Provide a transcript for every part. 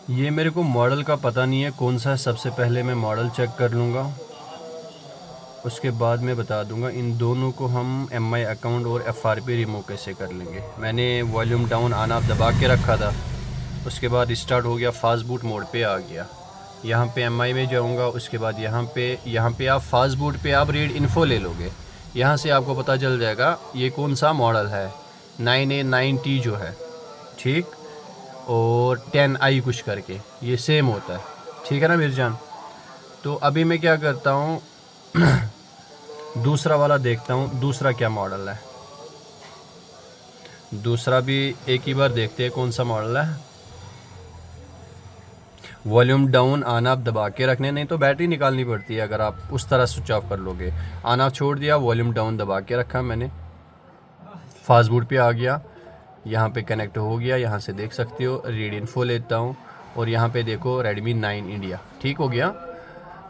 ये मेरे को मॉडल का पता नहीं है कौन सा है। सबसे पहले मैं मॉडल चेक कर लूँगा, उसके बाद मैं बता दूंगा। इन दोनों को हम एमआई अकाउंट और एफआरपी रिमूव कैसे कर लेंगे। मैंने वॉल्यूम डाउन ऑन ऑफ दबा के रखा था, उसके बाद स्टार्ट हो गया, फास्ट बूट मोड पे आ गया। यहाँ पे एमआई में जाऊँगा, उसके बाद यहाँ पे आप फास्ट बूट पे आप रीड इन्फो ले लोगे। यहाँ से आपको पता चल जाएगा ये कौन सा मॉडल है, 9A9T जो है, ठीक, और 10i कुछ करके ये सेम होता है, ठीक है ना मिर्जान। तो अभी मैं क्या करता हूँ, दूसरा वाला देखता हूँ, दूसरा क्या मॉडल है। दूसरा भी एक ही बार देखते हैं कौन सा मॉडल है। वॉल्यूम डाउन ऑन ऑफ दबा के रखने, नहीं तो बैटरी निकालनी पड़ती है अगर आप उस तरह स्विच ऑफ कर लोगे। ऑन ऑफ छोड़ दिया, वॉल्यूम डाउन दबा के रखा मैंने, फास्ट बूट पे आ गया, यहाँ पे कनेक्ट हो गया। यहाँ से देख सकते हो, रीड इन्फो लेता हूँ और यहाँ पे देखो रेडमी 9 इंडिया, ठीक हो गया।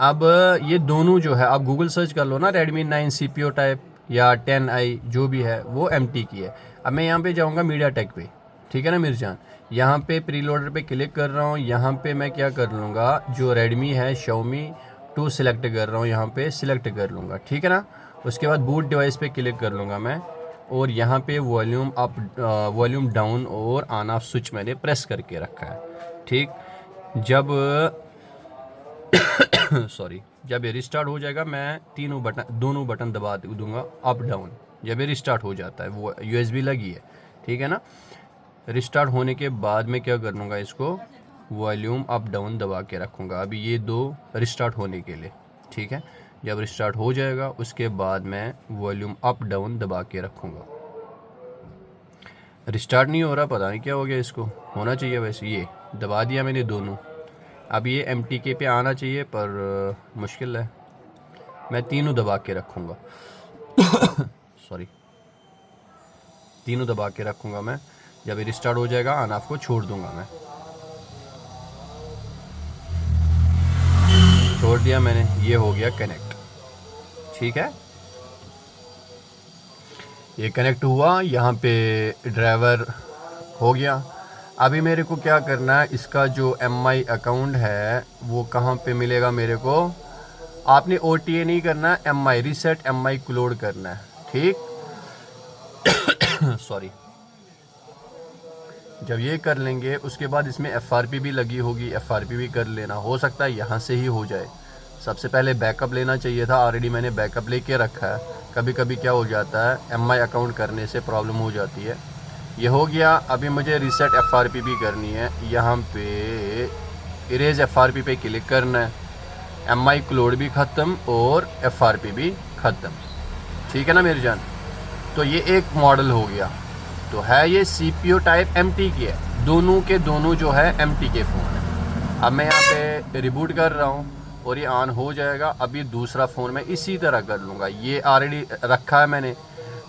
अब ये दोनों जो है, आप गूगल सर्च कर लो ना, रेडमी 9 सीपीओ टाइप या 10i जो भी है वो MT की है। अब मैं यहाँ पे जाऊँगा मीडिया टेक पे, ठीक है ना मिर्जान। यहाँ पे प्री लोडर पे क्लिक कर रहा हूँ। यहाँ पे मैं क्या कर लूँगा, जो रेडमी है Xiaomi 2 सिलेक्ट कर रहा हूँ, यहाँ पे सिलेक्ट कर लूँगा, ठीक है ना। उसके बाद बूट डिवाइस पे क्लिक कर लूँगा मैं, और यहाँ पे वॉल्यूम अप वॉल्यूम डाउन और ऑन ऑफ स्विच मैंने प्रेस करके रखा है, ठीक। जब सॉरी, जब ये रिस्टार्ट हो जाएगा मैं दोनों बटन दबा दूंगा, अप डाउन। जब ये रिस्टार्ट हो जाता है, वो USB लगी है, ठीक है ना। रिस्टार्ट होने के बाद मैं क्या कर लूँगा, इसको वॉल्यूम अप डाउन दबा के रखूँगा। अभी ये दो रिस्टार्ट होने के लिए, ठीक है। जब रिस्टार्ट हो जाएगा उसके बाद मैं वॉल्यूम अप डाउन दबा के रखूँगा। रिस्टार्ट नहीं हो रहा, पता नहीं क्या हो गया इसको। होना चाहिए वैसे, ये दबा दिया मैंने दोनों। अब ये MTK पे आना चाहिए पर मुश्किल है। मैं तीनों दबा के रखूँगा सॉरी, तीनों दबा के रखूँगा मैं। जब ये रिस्टार्ट हो जाएगा ऑन ऑफ को छोड़ दूँगा मैं। छोड़ दिया मैंने, ये हो गया कनेक्ट, ठीक है। ये कनेक्ट हुआ, यहाँ पे ड्राइवर हो गया। अभी मेरे को क्या करना है, इसका जो MI अकाउंट है वो कहाँ पे मिलेगा मेरे को। आपने OTA नहीं करना, MI रीसेट MI क्लोड करना है, ठीक सॉरी। जब ये कर लेंगे उसके बाद इसमें FRP भी लगी होगी, FRP भी कर लेना। हो सकता है यहाँ से ही हो जाए। सबसे पहले बैकअप लेना चाहिए था, ऑलरेडी मैंने बैकअप लेके रखा है। कभी कभी क्या हो जाता है, MI अकाउंट करने से प्रॉब्लम हो जाती है। ये हो गया। अभी मुझे रीसेट FRP भी करनी है। यहाँ पे इरेज FRP पे क्लिक करना है। MI क्लोड भी ख़त्म और FRP भी ख़त्म, ठीक है ना मेरी जान। तो ये एक मॉडल हो गया। तो है ये CPU टाइप MT की है, दोनों के दोनों जो है MT के फ़ोन है। अब मैं यहाँ पे रिबूट कर रहा हूँ और ये ऑन हो जाएगा। अभी दूसरा फ़ोन मैं इसी तरह कर लूँगा। ये ऑलरेडी रखा है मैंने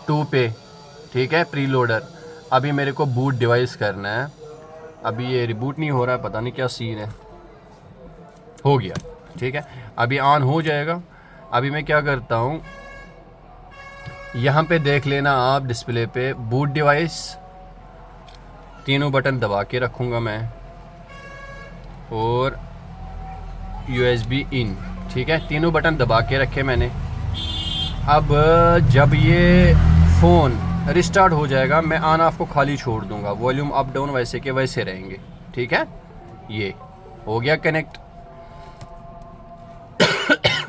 2 पे, ठीक है, प्री लोडर। अभी मेरे को बूट डिवाइस करना है। अभी ये रिबूट नहीं हो रहा है, पता नहीं क्या सीन है। हो गया, ठीक है, अभी ऑन हो जाएगा। अभी मैं क्या करता हूँ, यहाँ पे देख लेना आप डिस्प्ले पे, बूट डिवाइस, तीनों बटन दबा के रखूँगा मैं, और USB इन, ठीक है, तीनों बटन दबा के रखे मैंने। अब जब ये फ़ोन रिस्टार्ट हो जाएगा मैं ऑन ऑफ को खाली छोड़ दूंगा, वॉल्यूम अप डाउन वैसे के वैसे रहेंगे, ठीक है। ये हो गया कनेक्ट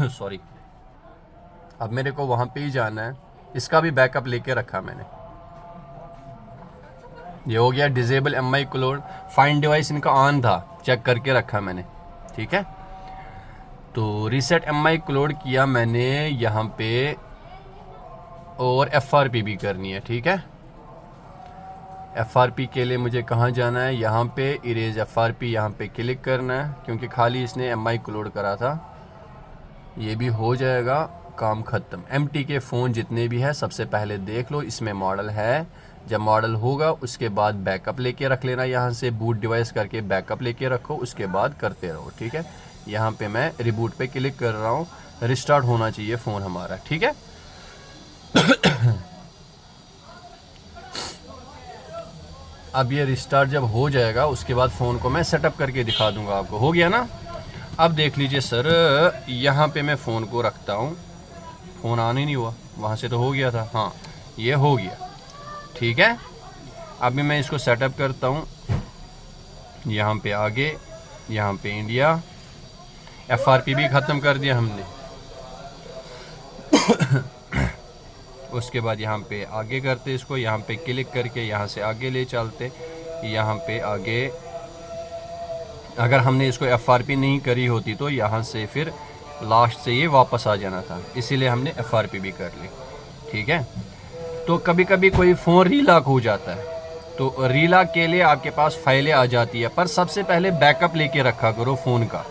सॉरी। अब मेरे को वहाँ पे ही जाना है, इसका भी बैकअप लेके रखा मैंने। ये हो गया डिजेबल MI क्लोड। फाइंड डिवाइस इनका ऑन था, चेक करके रखा मैंने, ठीक है। तो रीसेट MI क्लोड किया मैंने यहाँ पे, और FRP भी करनी है, ठीक है। FRP के लिए मुझे कहाँ जाना है, यहाँ पे इरेज FRP, यहाँ पे क्लिक करना है क्योंकि खाली इसने MI क्लोड करा था। ये भी हो जाएगा, काम ख़त्म। MT के फ़ोन जितने भी हैं सबसे पहले देख लो इसमें मॉडल है। जब मॉडल होगा उसके बाद बैकअप लेके रख लेना, यहाँ से बूट डिवाइस करके बैकअप लेके रखो, उसके बाद करते रहो, ठीक है। यहाँ पे मैं रिबूट पे क्लिक कर रहा हूँ, रिस्टार्ट होना चाहिए फ़ोन हमारा, ठीक है। अब ये रिस्टार्ट जब हो जाएगा उसके बाद फ़ोन को मैं सेटअप करके दिखा दूंगा आपको। हो गया ना? अब देख लीजिए सर, यहाँ पे मैं फ़ोन को रखता हूँ। फ़ोन ऑन ही नहीं हुआ, वहाँ से तो हो गया था। हाँ, ये हो गया, ठीक है। अभी मैं इसको सेटअप करता हूँ। यहाँ पे आगे, यहाँ पे इंडिया, FRP भी ख़त्म कर दिया हमने। उसके बाद यहाँ पे आगे करते इसको, यहाँ पे क्लिक करके यहाँ से आगे ले चलते। यहाँ पे आगे अगर हमने इसको FRP नहीं करी होती तो यहाँ से फिर लास्ट से ये वापस आ जाना था, इसीलिए हमने FRP भी कर ली, ठीक है। तो कभी कभी कोई फ़ोन रीलॉक हो जाता है, तो रीलॉक के लिए आपके पास फाइलें आ जाती है, पर सबसे पहले बैकअप लेके रखा करो फ़ोन का।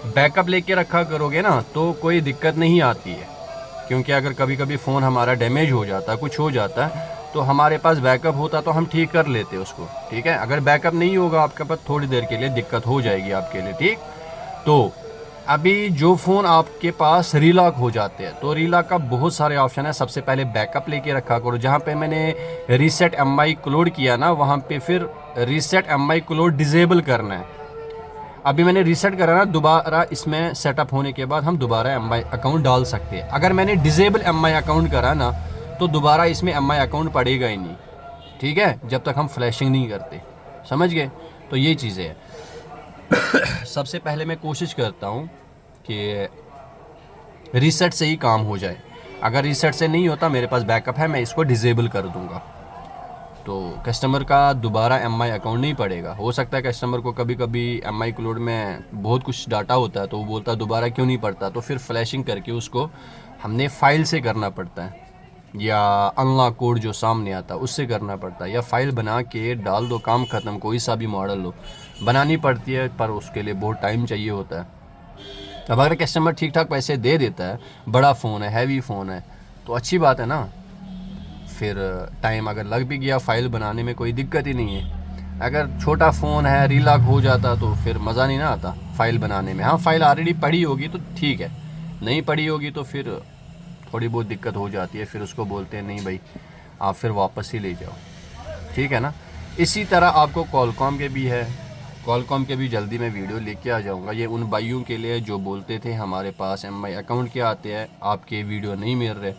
बैकअप लेके रखा करोगे ना तो कोई दिक्कत नहीं आती है, क्योंकि अगर कभी कभी फ़ोन हमारा डैमेज हो जाता है, कुछ हो जाता है, तो हमारे पास बैकअप होता तो हम ठीक कर लेते उसको, ठीक है। अगर बैकअप नहीं होगा आपके पास, थोड़ी देर के लिए दिक्कत हो जाएगी आपके लिए, ठीक। तो अभी जो फ़ोन आपके पास रीलॉक हो जाते हैं, तो रीलॉक का बहुत सारे ऑप्शन है। सबसे पहले बैकअप लेके रखा करो। जहाँ पे मैंने रीसेट MI क्लोड किया ना, वहाँ पे फिर रीसेट MI क्लोड डिजेबल करना है। अभी मैंने रीसेट करा ना, दोबारा इसमें सेटअप होने के बाद हम दोबारा MI अकाउंट डाल सकते हैं। अगर मैंने डिजेबल MI अकाउंट करा ना, तो दोबारा इसमें MI अकाउंट पड़ेगा ही नहीं, ठीक है, जब तक हम फ्लैशिंग नहीं करते, समझ गए। तो ये चीज़ें हैं। सबसे पहले मैं कोशिश करता हूँ कि रीसेट से ही काम हो जाए। अगर रीसेट से नहीं होता, मेरे पास बैकअप है, मैं इसको डिजेबल कर दूँगा, तो कस्टमर का दोबारा MI अकाउंट नहीं पड़ेगा। हो सकता है कस्टमर को कभी कभी MI क्लोड में बहुत कुछ डाटा होता है, तो वो बोलता है दोबारा क्यों नहीं पड़ता, तो फिर फ्लैशिंग करके उसको हमने फ़ाइल से करना पड़ता है, या अनलॉक कोड जो सामने आता है उससे करना पड़ता है, या फ़ाइल बना के डाल दो, काम ख़त्म। कोई सा भी मॉडल लो, बनानी पड़ती है, पर उसके लिए बहुत टाइम चाहिए होता है। अब अगर कस्टमर ठीक ठाक पैसे दे देता है, बड़ा फ़ोन है, हैवी फ़ोन है, तो अच्छी बात है ना। फिर टाइम अगर लग भी गया फ़ाइल बनाने में, कोई दिक्कत ही नहीं है। अगर छोटा फ़ोन है, रीलॉक हो जाता, तो फिर मज़ा नहीं ना आता फ़ाइल बनाने में। हाँ, फ़ाइल ऑलरेडी पड़ी होगी तो ठीक है, नहीं पड़ी होगी तो फिर थोड़ी बहुत दिक्कत हो जाती है। फिर उसको बोलते हैं नहीं भाई, आप फिर वापस ही ले जाओ, ठीक है ना। इसी तरह आपको कॉलकॉम के भी है। कॉलकॉम के भी जल्दी मैं वीडियो लेके आ जाऊंगा। ये उन भाइयों के लिए जो बोलते थे हमारे पास MI अकाउंट के आते हैं, आपके वीडियो नहीं मिल रहे।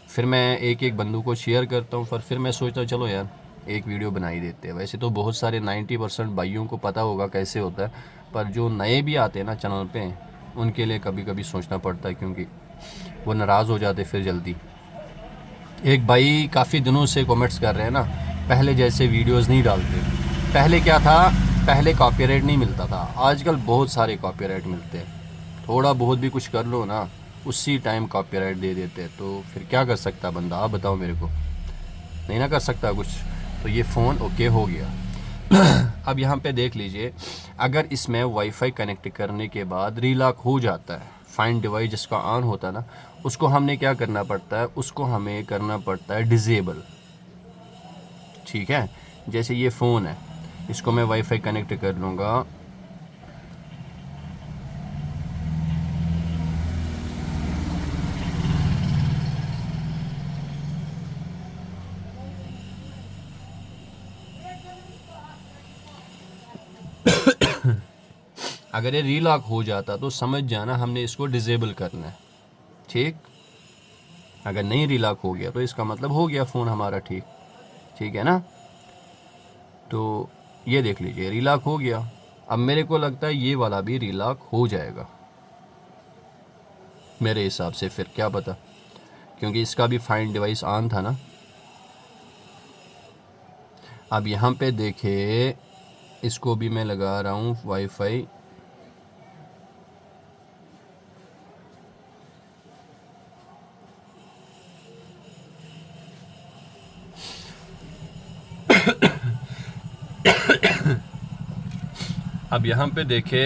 फिर मैं एक एक बंदू को शेयर करता हूँ, पर फिर मैं सोचता हूँ चलो यार एक वीडियो बना ही देते हैं। वैसे तो बहुत सारे 90% भाइयों को पता होगा कैसे होता है, पर जो नए भी आते हैं ना चैनल पे, उनके लिए कभी कभी सोचना पड़ता है, क्योंकि वो नाराज़ हो जाते फिर जल्दी। एक भाई काफ़ी दिनों से कमेंट्स कर रहे हैं ना, पहले जैसे वीडियोस नहीं डालते। पहले क्या था, पहले कॉपीराइट नहीं मिलता था, आजकल बहुत सारे कॉपीराइट मिलते हैं। थोड़ा बहुत भी कुछ कर लो ना, उसी टाइम कॉपीराइट दे देते हैं, तो फिर क्या कर सकता बंदा, आप बताओ मेरे को, नहीं ना कर सकता कुछ। तो ये फ़ोन ओके हो गया। अब यहाँ पे देख लीजिए, अगर इसमें वाईफाई कनेक्ट करने के बाद रीलॉक हो जाता है, फाइंड डिवाइस जिसका ऑन होता है ना, उसको हमने क्या करना पड़ता है, उसको हमें करना पड़ता है डिजेबल, ठीक है। जैसे ये फ़ोन है, इसको मैं वाईफाई कनेक्ट कर लूँगा, अगर ये रीलॉक हो जाता तो समझ जाना हमने इसको डिजेबल करना है, ठीक। अगर नहीं रीलॉक हो गया तो इसका मतलब हो गया फ़ोन हमारा ठीक, ठीक है ना। तो ये देख लीजिए रीलॉक हो गया। अब मेरे को लगता है ये वाला भी रीलॉक हो जाएगा मेरे हिसाब से, फिर क्या पता, क्योंकि इसका भी फाइंड डिवाइस ऑन था ना। अब यहाँ पे देखिए, इसको भी मैं लगा रहा हूँ वाईफाई, अब यहाँ पे देखे,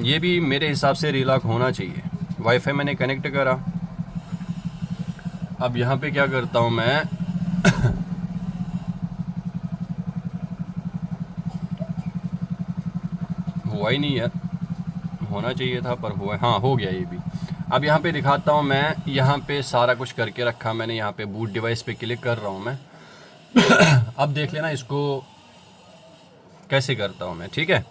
ये भी मेरे हिसाब से रीलॉक होना चाहिए। वाईफाई मैंने कनेक्ट करा। अब यहाँ पे क्या करता हूँ मैं, हुआ ही नहीं यार, होना चाहिए था पर हुआ, हाँ हो गया ये भी। अब यहाँ पे दिखाता हूँ मैं, यहाँ पे सारा कुछ करके रखा मैंने। यहाँ पे बूट डिवाइस पे क्लिक कर रहा हूँ मैं। अब देख लेना इसको, कैसे करता हूँ मैं, ठीक है।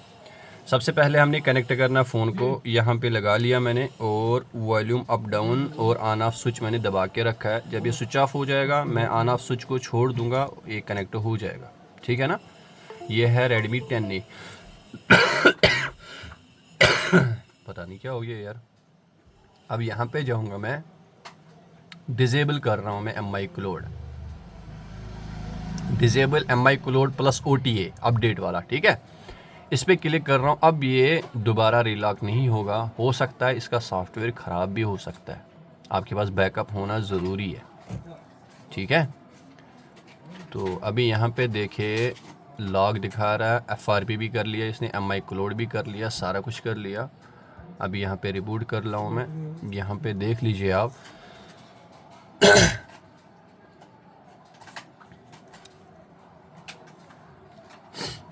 सबसे पहले हमने कनेक्ट करना फ़ोन को, यहाँ पे लगा लिया मैंने, और वॉल्यूम अप डाउन और ऑन ऑफ स्विच मैंने दबा के रखा है। जब ये स्विच ऑफ हो जाएगा मैं ऑन ऑफ स्विच को छोड़ दूंगा, ये कनेक्ट हो जाएगा, ठीक है ना। ये है Redmi 10A। पता नहीं क्या हो गया यार। अब यहाँ पे जाऊँगा मैं, डिजेबल कर रहा हूँ मैं MI cloud, disable MI cloud plus OTA update वाला, ठीक है। इस पर क्लिक कर रहा हूँ। अब ये दोबारा रिलॉक नहीं होगा, हो सकता है इसका सॉफ्टवेयर ख़राब भी हो सकता है, आपके पास बैकअप होना ज़रूरी है, ठीक है। तो अभी यहाँ पे देखिए लॉग दिखा रहा है, FRP भी कर लिया इसने, MI क्लाउड भी कर लिया, सारा कुछ कर लिया। अभी यहाँ पे रिबूट कर रहा हूँ मैं, यहाँ पे देख लीजिए आप।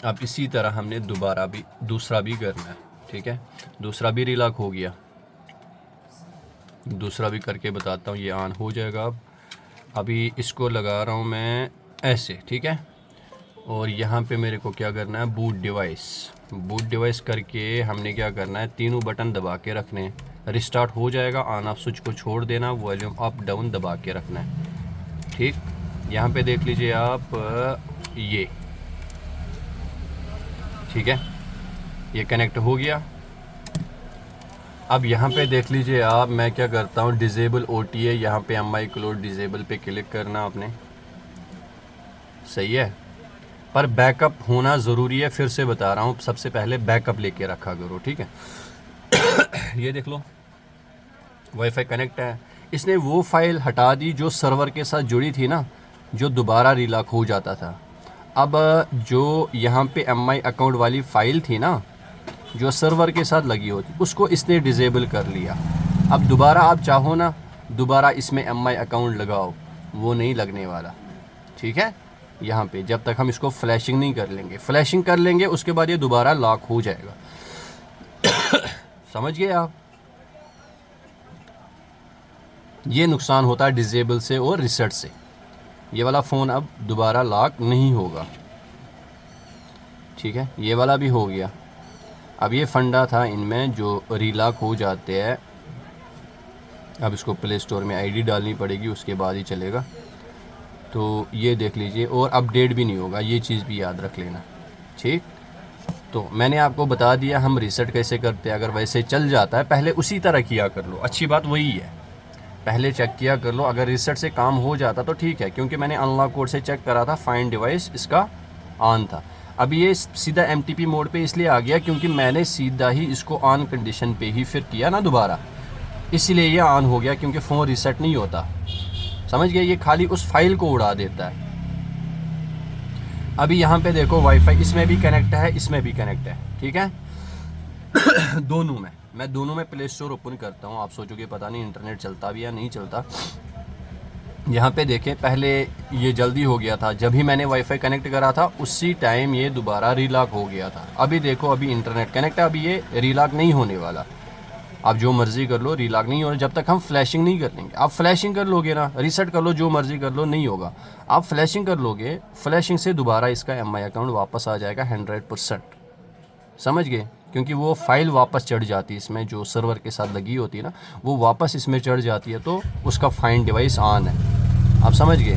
अब इसी तरह हमने दोबारा भी दूसरा भी करना है, ठीक है। दूसरा भी रिलॉक हो गया, दूसरा भी करके बताता हूँ, ये ऑन हो जाएगा। अब अभी इसको लगा रहा हूँ मैं ऐसे, ठीक है। और यहाँ पे मेरे को क्या करना है, बूट डिवाइस करके हमने क्या करना है, तीनों बटन दबा के रखने, रिस्टार्ट हो जाएगा, ऑन ऑफ स्विच को छोड़ देना, वॉल्यूम अप डाउन दबा के रखना है, ठीक। यहाँ पे देख लीजिए आप, ये ठीक है, ये कनेक्ट हो गया। अब यहाँ पे देख लीजिए आप, मैं क्या करता हूँ, डिजेबल OTA, यहाँ पे MI क्लाउड डिजेबल पे क्लिक करना आपने, सही है। पर बैकअप होना ज़रूरी है, फिर से बता रहा हूँ, सबसे पहले बैकअप लेके रखा करो, ठीक है। ये देख लो वाईफाई कनेक्ट है, इसने वो फाइल हटा दी जो सर्वर के साथ जुड़ी थी ना, जो दोबारा रिलॉक हो जाता था। अब जो यहाँ पे MI अकाउंट वाली फ़ाइल थी ना, जो सर्वर के साथ लगी होती, उसको इसने डिजेबल कर लिया। अब दोबारा आप चाहो ना, दोबारा इसमें MI अकाउंट लगाओ, वो नहीं लगने वाला, ठीक है। यहाँ पे जब तक हम इसको फ्लैशिंग नहीं कर लेंगे, फ्लैशिंग कर लेंगे उसके बाद ये दोबारा लॉक हो जाएगा। समझ गए आप। ये नुकसान होता है डिजेबल से और रीसेट से। ये वाला फ़ोन अब दोबारा लॉक नहीं होगा, ठीक है। ये वाला भी हो गया। अब ये फंडा था इनमें जो रीलॉक हो जाते हैं। अब इसको प्ले स्टोर में ID डालनी पड़ेगी, उसके बाद ही चलेगा। तो ये देख लीजिए, और अपडेट भी नहीं होगा, ये चीज़ भी याद रख लेना, ठीक। तो मैंने आपको बता दिया हम रीसेट कैसे करते हैं। अगर वैसे चल जाता है, पहले उसी तरह किया कर लो, अच्छी बात वही है, पहले चेक किया कर लो। अगर रीसेट से काम हो जाता तो ठीक है, क्योंकि मैंने अनलॉक कोड से चेक करा था, फाइंड डिवाइस इसका ऑन था। अब ये सीधा MTP मोड पे इसलिए आ गया क्योंकि मैंने सीधा ही इसको ऑन कंडीशन पे ही फिर किया ना दोबारा, इसलिए ये ऑन हो गया, क्योंकि फ़ोन रीसेट नहीं होता, समझ गए। ये खाली उस फाइल को उड़ा देता है। अभी यहाँ पे देखो वाईफाई इसमें भी कनेक्ट है, इसमें भी कनेक्ट है, ठीक है। दोनों में, मैं दोनों में प्ले स्टोर ओपन करता हूँ। आप सोचोगे पता नहीं इंटरनेट चलता भी या नहीं चलता। यहाँ पे देखें, पहले ये जल्दी हो गया था, जब ही मैंने वाईफाई कनेक्ट करा था उसी टाइम ये दोबारा रीलॉक हो गया था। अभी देखो, अभी इंटरनेट कनेक्ट है, अभी ये रीलॉक नहीं होने वाला। आप जो मर्ज़ी कर लो, रीलॉक नहीं होना जब तक हम फ्लैशिंग नहीं कर लेंगे। आप फ्लैशिंग कर लोगे ना, रीसेट कर लो, जो मर्ज़ी कर लो, नहीं होगा। आप फ्लैशिंग कर लोगे, फ्लैशिंग से दोबारा इसका MI अकाउंट वापस आ जाएगा 100%, समझ गए। क्योंकि वो फाइल वापस चढ़ जाती है इसमें, जो सर्वर के साथ लगी होती है ना, वो वापस इसमें चढ़ जाती है, तो उसका फाइंड डिवाइस ऑन है, आप समझ गए।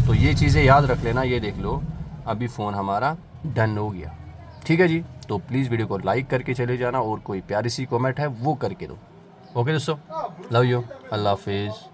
तो ये चीज़ें याद रख लेना। ये देख लो, अभी फ़ोन हमारा डन हो गया, ठीक है जी। तो प्लीज़ वीडियो को लाइक करके चले जाना, और कोई प्यारी सी कमेंट है वो करके दो। ओके दोस्तों, लव यू, अल्लाह हाफिज़।